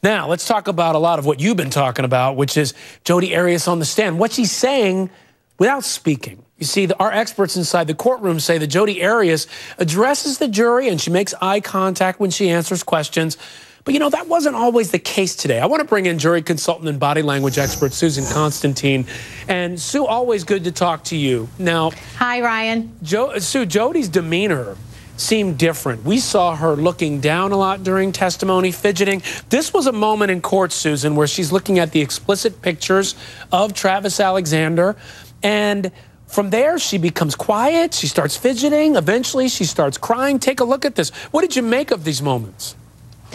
Now, let's talk about a lot of what you've been talking about, which is Jodi Arias on the stand. What she's saying without speaking. You see, our experts inside the courtroom say that Jodi Arias addresses the jury and she makes eye contact when she answers questions. But, you know, that wasn't always the case today. I want to bring in jury consultant and body language expert Susan Constantine. And, Sue, always good to talk to you. Now, hi, Ryan. Sue, Jodi's demeanor seemed different. We saw her looking down a lot during testimony, fidgeting. This was a moment in court, Susan, where she's looking at the explicit pictures of Travis Alexander. And from there, she becomes quiet. She starts fidgeting. Eventually, she starts crying. Take a look at this. What did you make of these moments?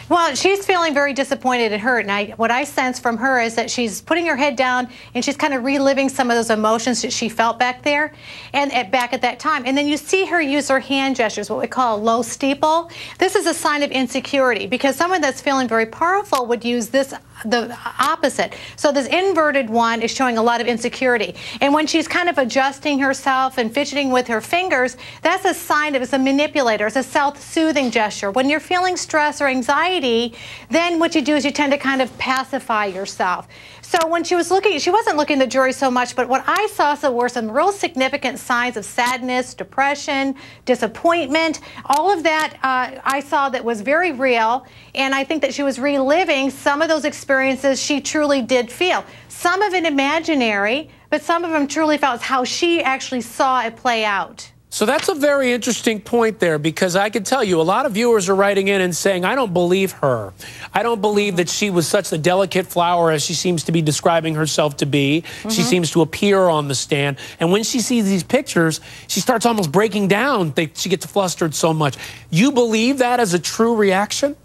Well, she's feeling very disappointed and hurt. And what I sense from her is that she's putting her head down and she's kind of reliving some of those emotions that she felt back there and back at that time. And then you see her use her hand gestures, what we call a low steeple. This is a sign of insecurity because someone that's feeling very powerful would use this, the opposite. So this inverted one is showing a lot of insecurity. And when she's kind of adjusting herself and fidgeting with her fingers, that's a sign of it's a manipulator. It's a self-soothing gesture. When you're feeling stress or anxiety, then what you do is you tend to kind of pacify yourself. So when she was looking, she wasn't looking at the jury so much, but what I saw were some real significant signs of sadness, depression, disappointment. All of that I saw that was very real, and I think that she was reliving some of those experiences she truly did feel. Some of it imaginary, but some of them truly felt how she actually saw it play out. So that's a very interesting point there, because I can tell you a lot of viewers are writing in and saying, I don't believe her. I don't believe that she was such a delicate flower as she seems to be describing herself to be. She seems to appear on the stand. And when she sees these pictures, she starts almost breaking down. She gets flustered so much. You believe that as a true reaction?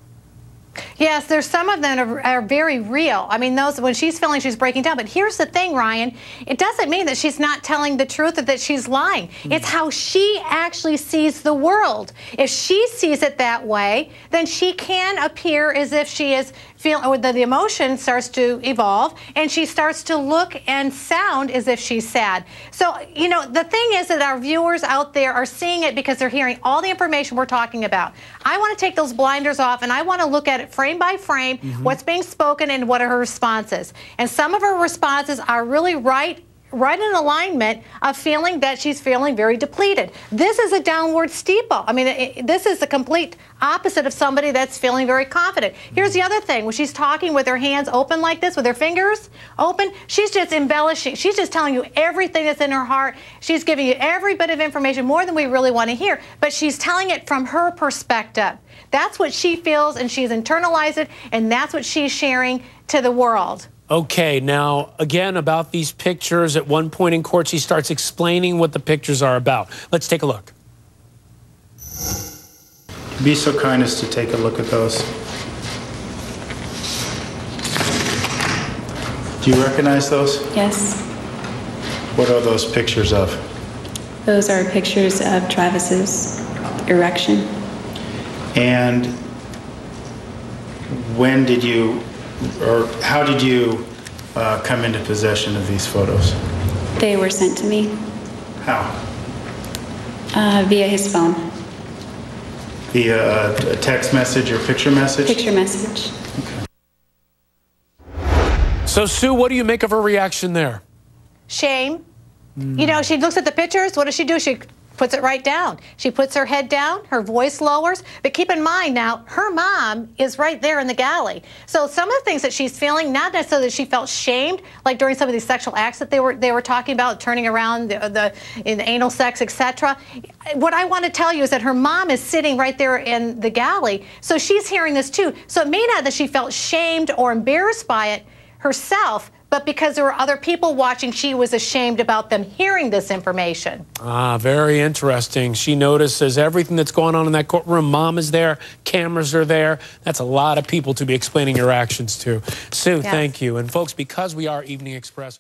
Yes, there's some of them are very real. I mean, those when she's feeling she's breaking down. But here's the thing, Ryan. It doesn't mean that she's not telling the truth or that she's lying. It's how she actually sees the world. If she sees it that way, then she can appear as if she is feeling, or the emotion starts to evolve, and she starts to look and sound as if she's sad. So, you know, the thing is that our viewers out there are seeing it because they're hearing all the information we're talking about. I want to take those blinders off, and I want to look at it frame by frame, what's being spoken and what are her responses. And some of her responses are really right in alignment of feeling that she's feeling very depleted. This is a downward steeple. I mean, this is the complete opposite of somebody that's feeling very confident. Here's the other thing. When she's talking with her hands open like this, with her fingers open, she's just embellishing. She's just telling you everything that's in her heart. She's giving you every bit of information, more than we really want to hear, but she's telling it from her perspective. That's what she feels, and she's internalized it, and that's what she's sharing to the world. Okay, now, again, about these pictures, at one point in court, she starts explaining what the pictures are about. Let's take a look. Be so kind as to take a look at those. Do you recognize those? Yes. What are those pictures of? Those are pictures of Travis's erection. And when did you, or how did you come into possession of these photos? They were sent to me. How? Via his phone. Via a text message or picture message? Picture message. Okay. So, Sue, what do you make of her reaction there? Shame. You know, she looks at the pictures. What does she do? She puts it right down. She puts her head down, her voice lowers. But keep in mind now, her mom is right there in the galley. So some of the things that she's feeling, not necessarily that she felt shamed, like during some of these sexual acts that they were talking about, turning around in the anal sex, etc. What I want to tell you is that her mom is sitting right there in the galley. So she's hearing this too. So it may not that she felt shamed or embarrassed by it herself, but because there were other people watching, she was ashamed about them hearing this information. Ah, very interesting. She notices everything that's going on in that courtroom. Mom is there, cameras are there. That's a lot of people to be explaining your actions to. Sue, thank you. And folks, because we are Evening Express,